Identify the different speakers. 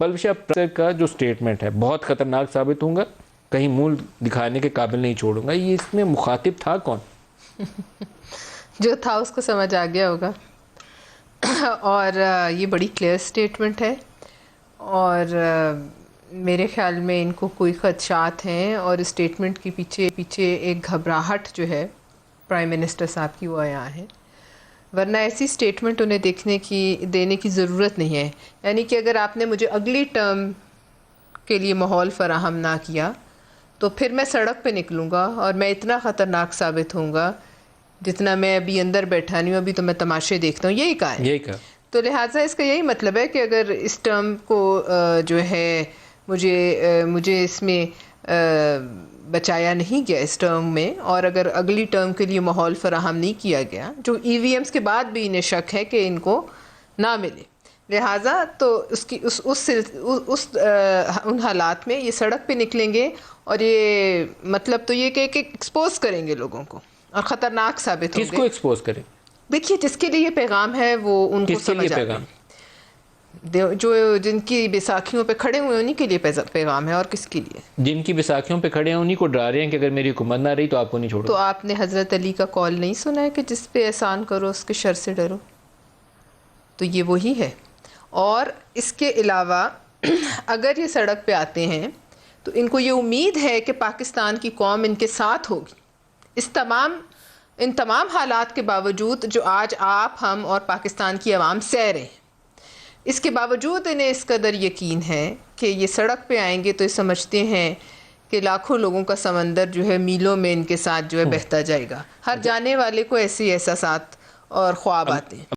Speaker 1: Bulb شاہ professor کا جو statement ہے بہت خطرناک ثابت ہوں گا، کہیں منہ دکھانے کے قابل نہیں چھوڑوں گا، یہ اس میں مخاطب تھا کون؟
Speaker 2: جو تھا اس کو سمجھ آ گیا ہوگا، اور یہ بڑی کلیئر سٹیٹمنٹ ہے، اور میرے خیال میں ان کو کوئی خدشات ہیں، اور اس سٹیٹمنٹ کے پیچھے ایک گھبراہٹ جو ہے پرائم منسٹر صاحب کی وہ آیا ہے، ورنہ ایسی سٹیٹمنٹ انہیں دینے کی ضرورت نہیں ہے. یعنی کہ اگر آپ نے مجھے اگلی ٹرم کے لیے ماحول فراہم نہ کیا تو پھر میں سڑک پہ نکلوں گا اور میں اتنا خطرناک ثابت ہوں گا جتنا میں ابھی اندر بیٹھا نہیں ہوں، ابھی تو میں تماشے دیکھتا ہوں، یہی کہا ہے.
Speaker 1: یہی کہا.
Speaker 2: تو لہٰذا اس کا یہی مطلب ہے کہ اگر اس ٹرم کو جو ہے مجھے اس میں بچایا نہیں گیا اس ٹرم میں، اور اگر اگلی ٹرم کے لیے ماحول فراہم نہیں کیا گیا، جو ای وی ایمز کے بعد بھی انہیں شک ہے کہ ان کو نہ ملے، لہٰذا تو ان حالات میں یہ سڑک پہ نکلیں گے، اور یہ مطلب تو یہ کہ ایکسپوز کریں گے لوگوں کو اور خطرناک ثابت ہوں گے.
Speaker 1: کس کو ایکسپوز کریں؟
Speaker 2: دیکھیے جس کے لیے یہ پیغام ہے وہ ان کو سمجھ آ گئے، جو جن کی بیساکھیوں پہ کھڑے ہوئے انہی کے لیے پیغام ہے، اور کس کے لیے؟
Speaker 1: جن کی بیساکھیوں پہ کھڑے ہیں انہی کو ڈرا رہے ہیں کہ اگر میری حکومت نہ رہی تو آپ کو نہیں چھوڑو.
Speaker 2: تو آپ نے حضرت علی کا قول نہیں سنا ہے کہ جس پہ احسان کرو اس کے شر سے ڈرو؟ تو یہ وہی ہے. اور اس کے علاوہ اگر یہ سڑک پہ آتے ہیں تو ان کو یہ امید ہے کہ پاکستان کی قوم ان کے ساتھ ہوگی ان تمام حالات کے باوجود جو آج آپ، ہم اور پاکستان کی عوام سہ رہے ہیں. اس کے باوجود انہیں اس قدر یقین ہے کہ یہ سڑک پہ آئیں گے تو یہ سمجھتے ہیں کہ لاکھوں لوگوں کا سمندر جو ہے میلوں میں ان کے ساتھ جو ہے بہتا جائے گا. ہر جانے والے کو ایسے احساسات اور خواب آتے ہیں.